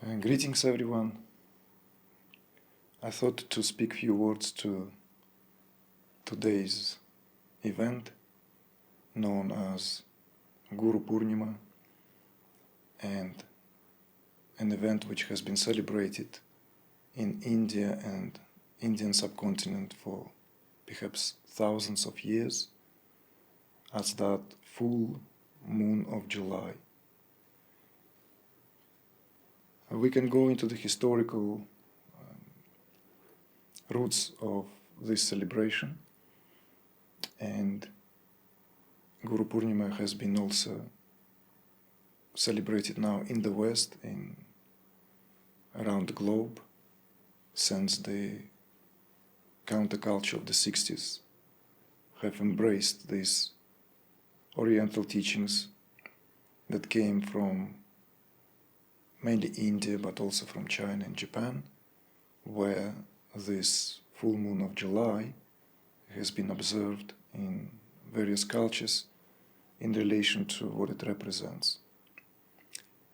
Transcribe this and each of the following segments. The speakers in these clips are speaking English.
Greetings everyone. I thought to speak few words to today's event known as Guru Purnima, and an event which has been celebrated in India and Indian subcontinent for perhaps thousands of years as that full moon of July. We can go into the historical roots of this celebration, and Guru Purnima has been also celebrated now in the West, around the globe, since the counterculture of the 60s have embraced these Oriental teachings that came from mainly India, but also from China and Japan, where this full moon of July has been observed in various cultures in relation to what it represents.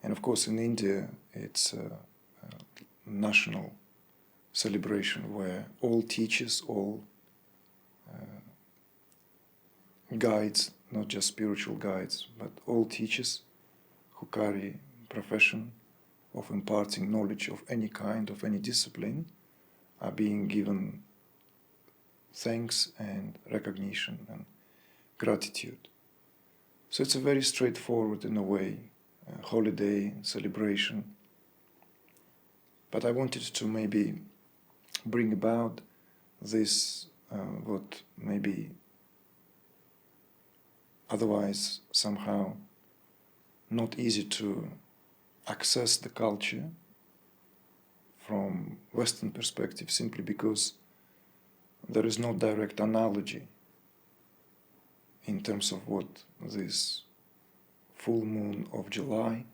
And of course, in India, it's a national celebration where all teachers, all guides, not just spiritual guides, but all teachers who carry profession of imparting knowledge of any kind, of any discipline, are being given thanks and recognition and gratitude. So it's a very straightforward, in a way, holiday celebration. But I wanted to maybe bring about this, what maybe otherwise somehow not easy to access the culture from Western perspective, simply because there is no direct analogy in terms of what this full moon of July,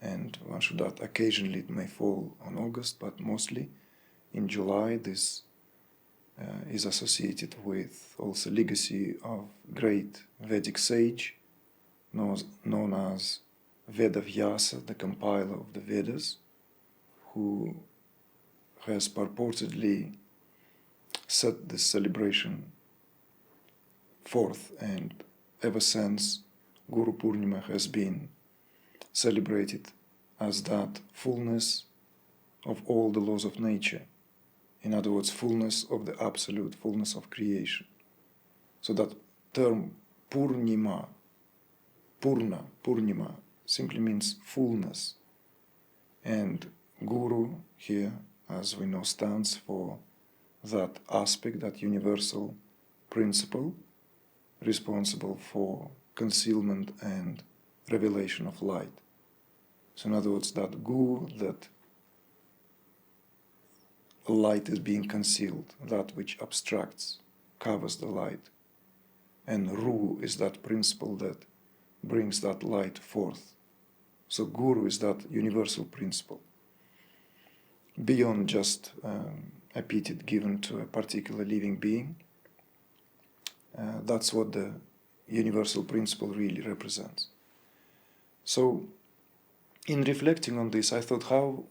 and one should add occasionally it may fall on August, but mostly in July, this is associated with also legacy of great Vedic sage known as Veda Vyasa, the compiler of the Vedas, who has purportedly set this celebration forth, and ever since Guru Purnima has been celebrated as that fullness of all the laws of nature. In other words, fullness of the absolute, fullness of creation. So that term Purnima, Purnima, simply means fullness. And Guru here, as we know, stands for that aspect, that universal principle responsible for concealment and revelation of light. So in other words, that Guru, that light is being concealed, that which abstracts, covers the light. And Ru is that principle that brings that light forth. So Guru is that universal principle, beyond just epithet given to a particular living being. That's what the universal principle really represents. So in reflecting on this, I thought how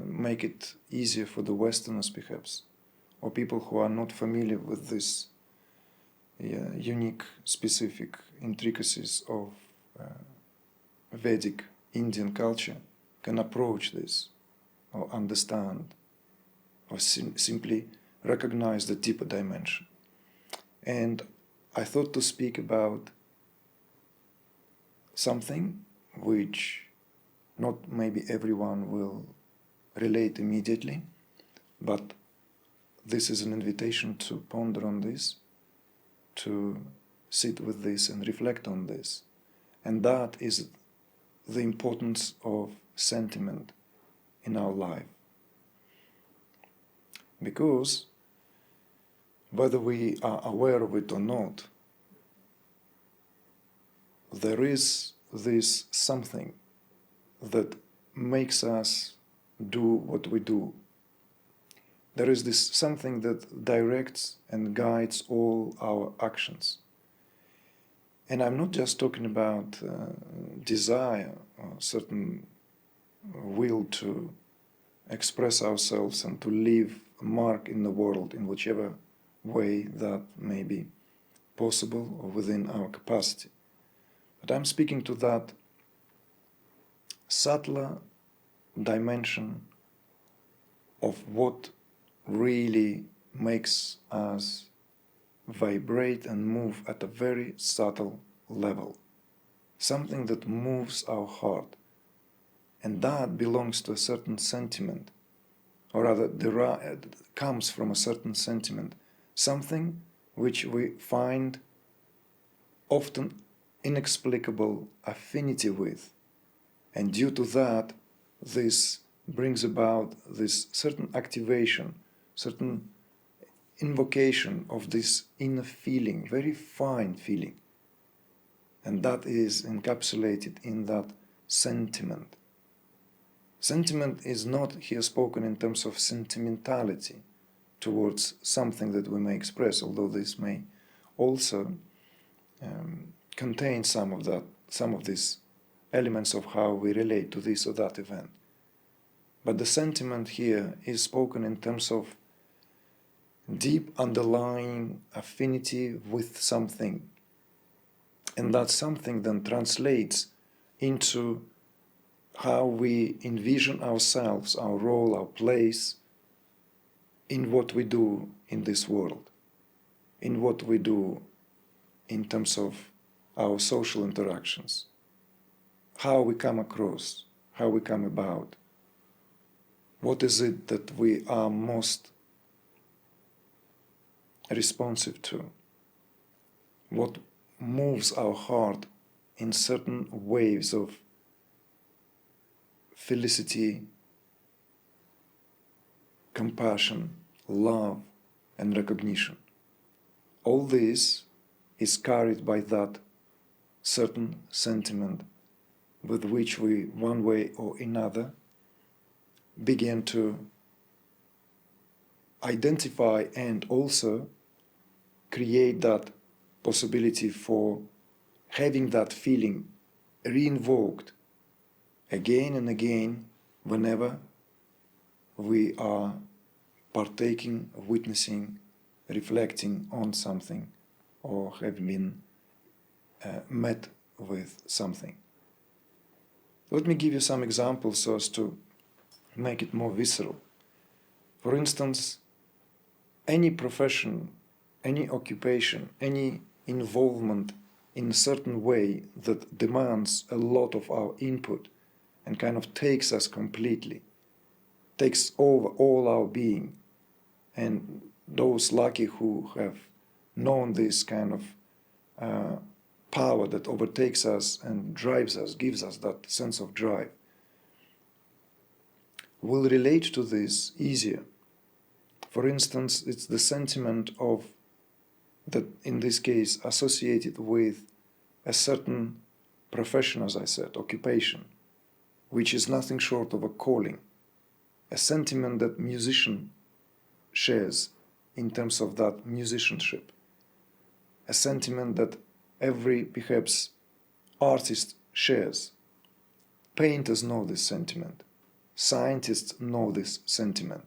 make it easier for the Westerners perhaps, or people who are not familiar with this unique, specific intricacies of Vedic Indian culture, can approach this, or understand, or simply recognize the deeper dimension. And I thought to speak about something which not maybe everyone will relate immediately, but this is an invitation to ponder on this, to sit with this and reflect on this. And that is the importance of sentiment in our life. Because whether we are aware of it or not, there is this something that makes us do what we do. There is this something that directs and guides all our actions. And I'm not just talking about desire or certain will to express ourselves and to leave a mark in the world in whichever way that may be possible or within our capacity. But I'm speaking to that subtler dimension of what really makes us vibrate and move at a very subtle level, something that moves our heart, and that belongs to a certain sentiment, or rather comes from a certain sentiment, something which we find often inexplicable affinity with, and due to that this brings about this certain activation, certain invocation of this inner feeling, very fine feeling, and that is encapsulated in that sentiment. Sentiment is not here spoken in terms of sentimentality towards something that we may express, although this may also contain some of these elements of how we relate to this or that event. But the sentiment here is spoken in terms of deep underlying affinity with something. And that something then translates into how we envision ourselves, our role, our place in what we do in this world, in what we do in terms of our social interactions, how we come across, how we come about. What is it that we are most responsive to? What moves our heart in certain waves of felicity, compassion, love, and recognition? All this is carried by that certain sentiment with which we, one way or another, begin to identify and also create that possibility for having that feeling re-invoked again and again whenever we are partaking, witnessing, reflecting on something, or have been met with something. Let me give you some examples so as to make it more visceral. For instance, any profession, any occupation, any involvement in a certain way that demands a lot of our input and kind of takes us completely, takes over all our being. And those lucky who have known this kind of power that overtakes us and drives us, gives us that sense of drive, will relate to this easier. For instance, it's the sentiment of that, in this case, associated with a certain profession, as I said, occupation, which is nothing short of a calling, a sentiment that musician shares in terms of that musicianship, a sentiment that every, perhaps, artist shares. Painters know this sentiment. Scientists know this sentiment.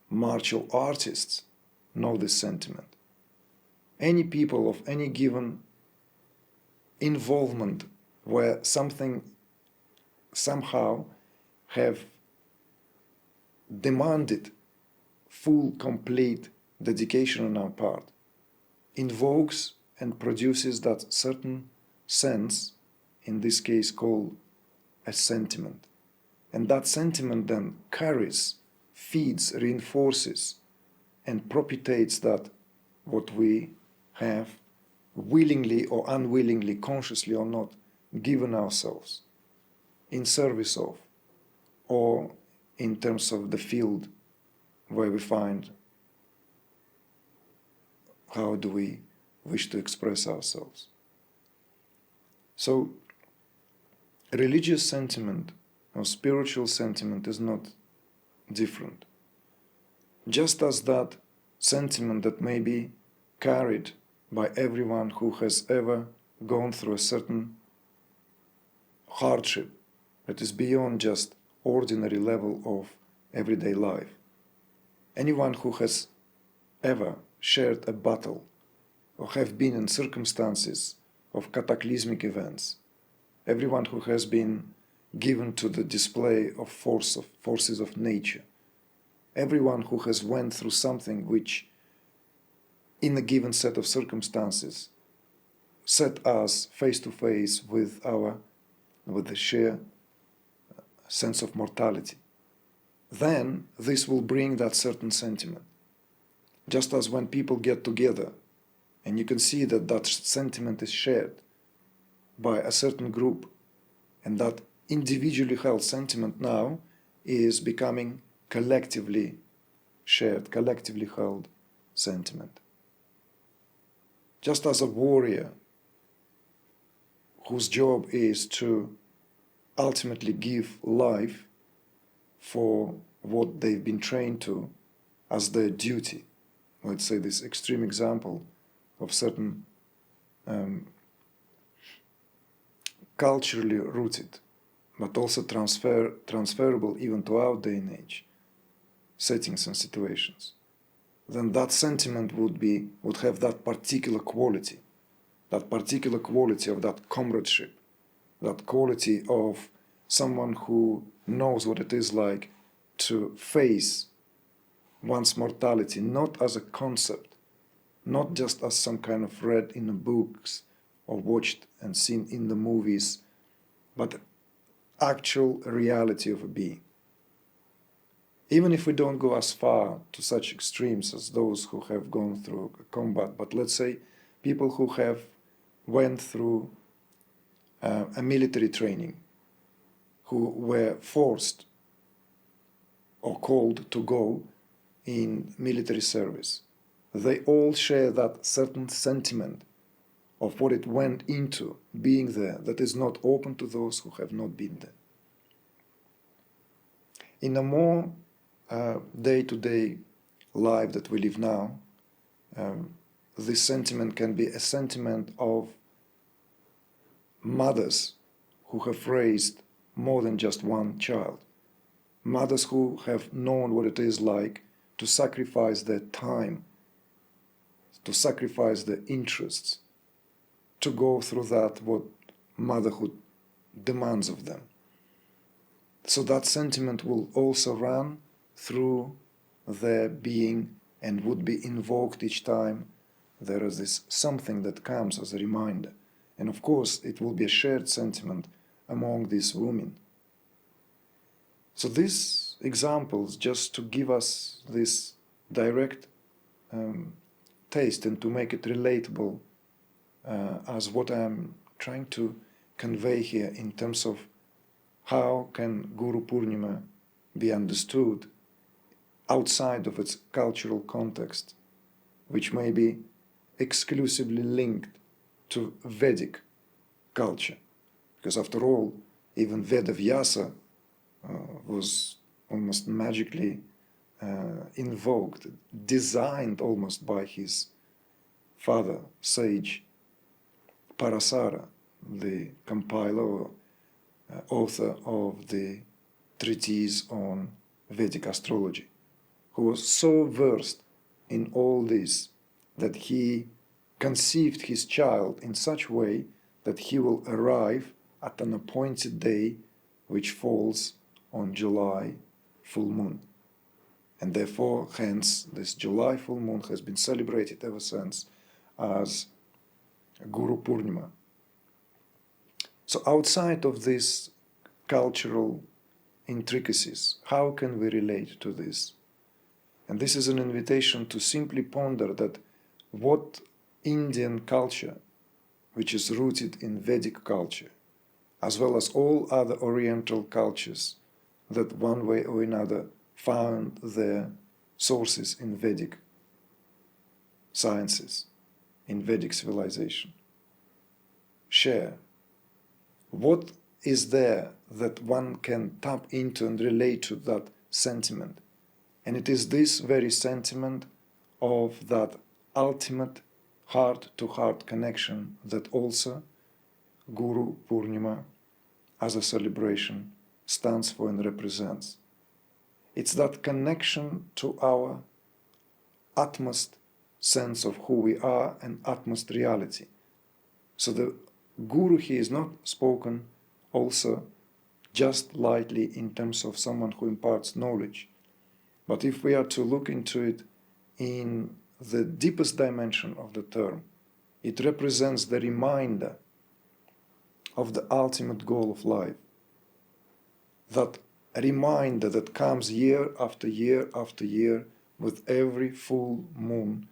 Martial artists know this sentiment. Any people of any given involvement where something somehow have demanded full, complete dedication on our part, invokes and produces that certain sense, in this case called a sentiment. And that sentiment then carries, feeds, reinforces, and propagates that what we have willingly or unwillingly, consciously or not, given ourselves in service of, or in terms of the field where we find how do we wish to express ourselves. So, religious sentiment or spiritual sentiment is not different. Just as that sentiment that may be carried by everyone who has ever gone through a certain hardship that is beyond just ordinary level of everyday life. Anyone who has ever shared a battle or have been in circumstances of cataclysmic events, everyone who has been given to the display of forces of nature, everyone who has went through something which, in a given set of circumstances, set us face to face with the sheer sense of mortality, then this will bring that certain sentiment. Just as when people get together, and you can see that that sentiment is shared by a certain group, and that individually held sentiment now is becoming collectively shared, collectively held sentiment. Just as a warrior whose job is to ultimately give life for what they've been trained to as their duty. Let's say this extreme example of certain culturally rooted, but also transferable even to our day and age settings and situations. Then that sentiment would have that particular quality of that comradeship, that quality of someone who knows what it is like to face one's mortality, not as a concept, not just as some kind of read in the books or watched and seen in the movies, but actual reality of a being. Even if we don't go as far to such extremes as those who have gone through combat, but let's say people who have went through a military training, who were forced or called to go in military service, they all share that certain sentiment of what it went into being there that is not open to those who have not been there. In a more day-to-day life that we live now, this sentiment can be a sentiment of mothers who have raised more than just one child, mothers who have known what it is like to sacrifice their time, to sacrifice their interests, to go through that what motherhood demands of them. So that sentiment will also run through their being and would be invoked each time there is this something that comes as a reminder. And of course, it will be a shared sentiment among these women. So these examples, just to give us this direct taste and to make it relatable as what I'm trying to convey here in terms of how can Guru Purnima be understood outside of its cultural context, which may be exclusively linked to Vedic culture. Because after all, even Vedavyasa was almost magically invoked, designed almost by his father, sage Parasara, the compiler or author of the treatise on Vedic astrology, who was so versed in all this that he conceived his child in such a way that he will arrive at an appointed day which falls on July full moon. And therefore, hence, this July full moon has been celebrated ever since as Guru Purnima. So outside of these cultural intricacies, how can we relate to this? And this is an invitation to simply ponder that what Indian culture, which is rooted in Vedic culture, as well as all other Oriental cultures that one way or another found their sources in Vedic sciences, in Vedic civilization, share. What is there that one can tap into and relate to that sentiment? And it is this very sentiment of that ultimate heart-to-heart connection that also Guru Purnima as a celebration stands for and represents. It's that connection to our utmost sense of who we are and utmost reality. So the Guru here is not spoken also just lightly in terms of someone who imparts knowledge. But if we are to look into it in the deepest dimension of the term, it represents the reminder of the ultimate goal of life. That reminder that comes year after year after year with every full moon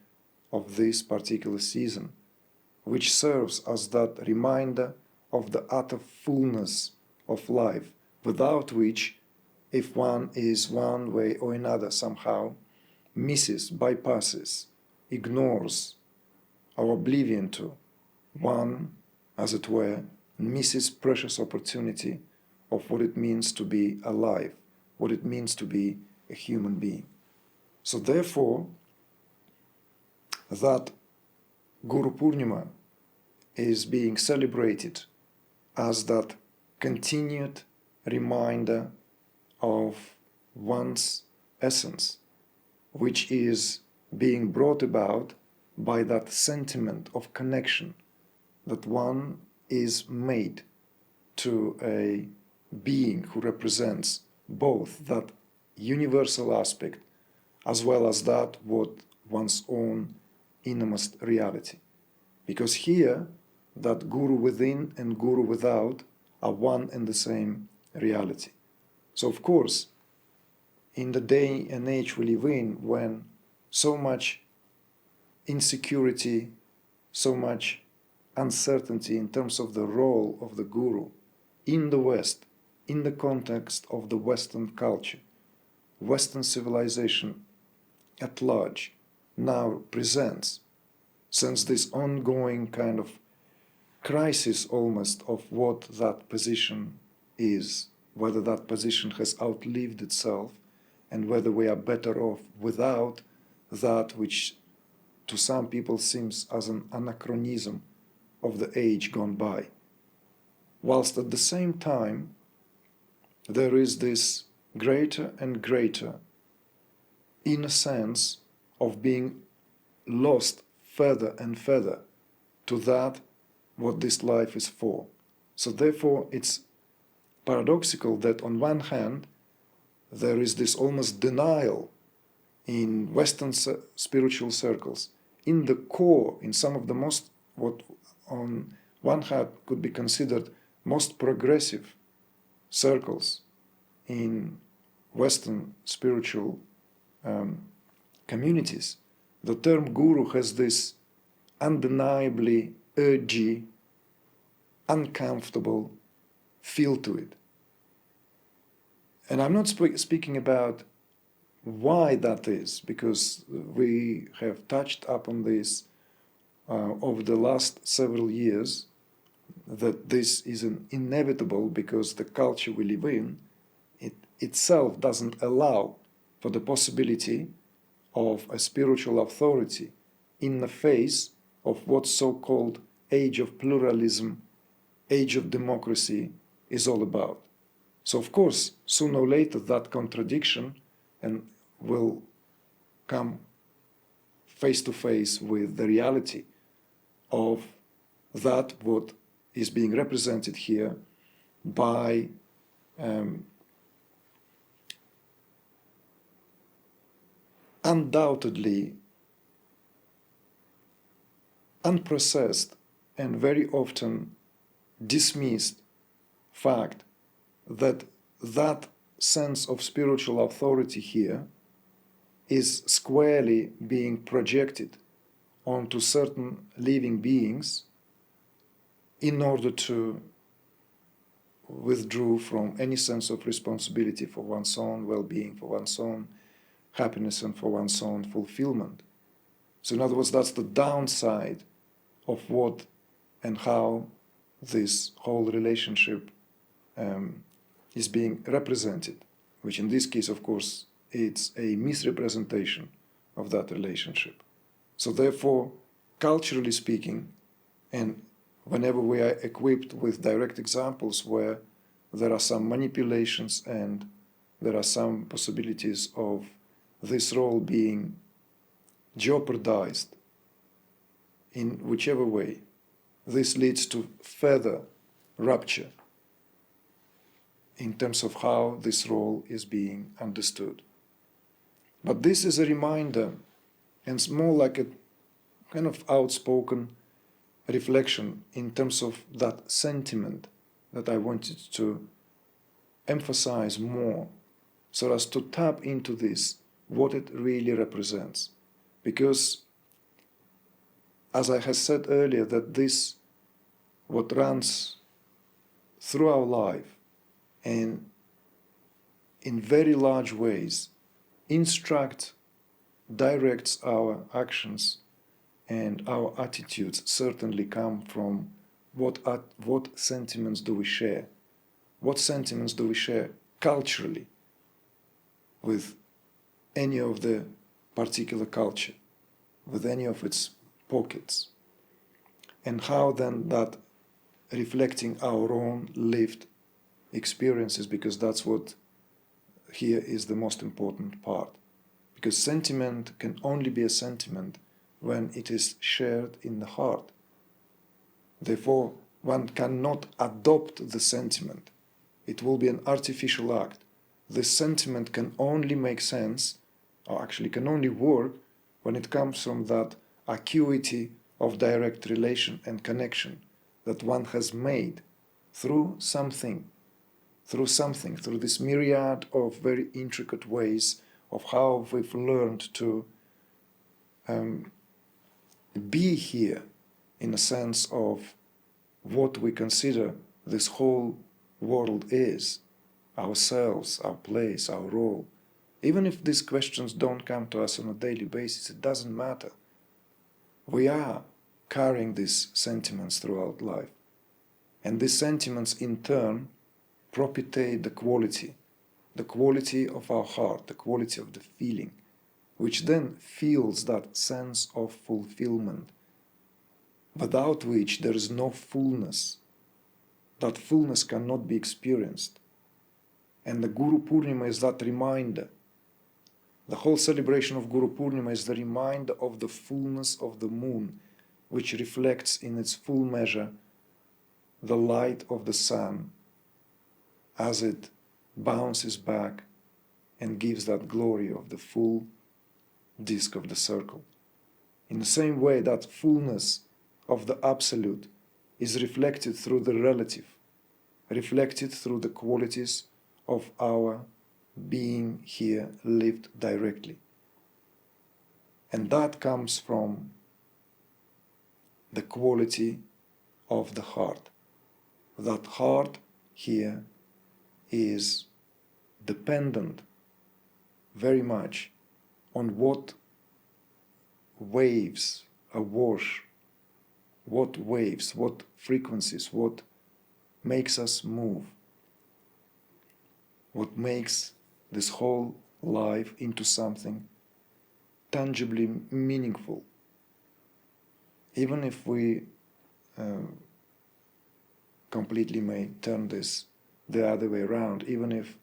of this particular season, which serves as that reminder of the utter fullness of life, without which, if one is one way or another somehow, misses, bypasses, ignores, or oblivion to, one, as it were, misses precious opportunity of what it means to be alive, what it means to be a human being. So therefore, that Guru Purnima is being celebrated as that continued reminder of one's essence, which is being brought about by that sentiment of connection that one is made to a being who represents both that universal aspect as well as that what one's own innermost reality. Because here, that Guru within and Guru without are one and the same reality. So of course, in the day and age we live in, when so much insecurity, so much uncertainty in terms of the role of the Guru in the West, in the context of the Western culture, Western civilization at large now presents, since this ongoing kind of crisis almost of what that position is, whether that position has outlived itself and whether we are better off without that which to some people seems as an anachronism of the age gone by. Whilst at the same time, there is this greater and greater inner sense of being lost further and further to that what this life is for. So therefore it's paradoxical that on one hand there is this almost denial in Western spiritual circles, in the core, in some of the most, what on one hand could be considered most progressive circles in Western spiritual communities, the term Guru has this undeniably urgy, uncomfortable feel to it. And I'm not speaking about why that is, because we have touched upon this over the last several years, that this is an inevitable because the culture we live in, it itself doesn't allow for the possibility of a spiritual authority in the face of what so-called age of pluralism, age of democracy is all about. So of course, sooner or later that contradiction and will come face to face with the reality of that what is being represented here by undoubtedly unprocessed and very often dismissed fact that that sense of spiritual authority here is squarely being projected onto certain living beings in order to withdraw from any sense of responsibility for one's own well-being, for one's own happiness and for one's own fulfillment. So in other words, that's the downside of what and how this whole relationship is being represented, which in this case, of course, it's a misrepresentation of that relationship. So therefore, culturally speaking, and whenever we are equipped with direct examples where there are some manipulations and there are some possibilities of this role being jeopardized in whichever way. This leads to further rupture in terms of how this role is being understood. But this is a reminder, and it's more like a kind of outspoken reflection in terms of that sentiment that I wanted to emphasize more, so as to tap into this, what it really represents. Because, as I have said earlier, that this, what runs through our life and in very large ways directs our actions, and our attitudes certainly come from what sentiments do we share. What sentiments do we share culturally with any of the particular culture, with any of its pockets, and how then that reflecting our own lived experiences, because that's what here is the most important part. Because sentiment can only be a sentiment when it is shared in the heart. Therefore, one cannot adopt the sentiment. It will be an artificial act. The sentiment can only make sense, or actually can only work, when it comes from that acuity of direct relation and connection that one has made through something, through this myriad of very intricate ways of how we've learned to be here, in a sense of what we consider this whole world is, ourselves, our place, our role. Even if these questions don't come to us on a daily basis, it doesn't matter. We are carrying these sentiments throughout life. And these sentiments in turn propitiate the quality of our heart, the quality of the feeling, which then feels that sense of fulfillment, without which there is no fullness. That fullness cannot be experienced. And the Guru Purnima is that reminder. The whole celebration of Guru Purnima is the reminder of the fullness of the moon, which reflects in its full measure the light of the sun as it bounces back and gives that glory of the full disk of the circle. In the same way, that fullness of the absolute is reflected through the relative, reflected through the qualities of our being here lived directly. And that comes from the quality of the heart. That heart here is dependent very much on what waves awash, what waves, what frequencies, what makes us move, what makes this whole life into something tangibly meaningful. Even if we completely may turn this the other way around, even if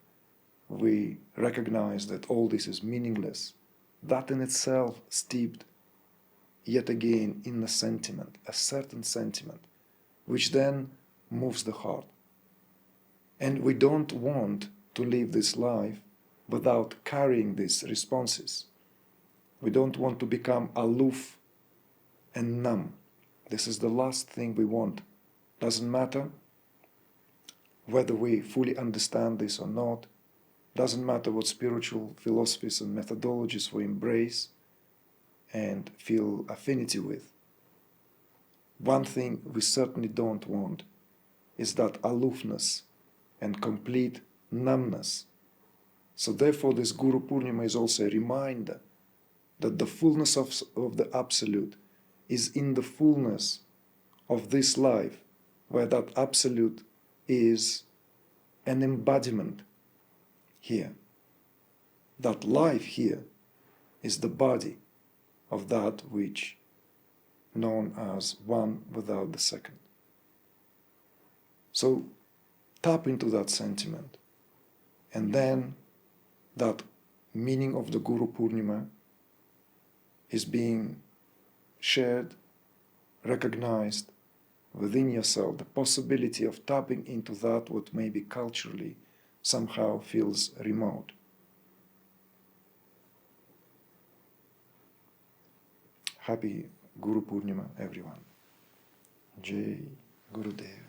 we recognize that all this is meaningless, that in itself steeped yet again in a sentiment, a certain sentiment, which then moves the heart. And we don't want to live this life without carrying these responses. We don't want to become aloof and numb. This is the last thing we want. Doesn't matter whether we fully understand this or not. Doesn't matter what spiritual philosophies and methodologies we embrace and feel affinity with. One thing we certainly don't want is that aloofness and complete numbness. So therefore this Guru Purnima is also a reminder that the fullness of the Absolute is in the fullness of this life, where that Absolute is an embodiment here. That life here is the body of that which known as one without the second. So tap into that sentiment and then that meaning of the Guru Purnima is being shared, recognized within yourself, the possibility of tapping into that what maybe culturally somehow feels remote. Happy Guru Purnima, everyone. Jai Gurudev.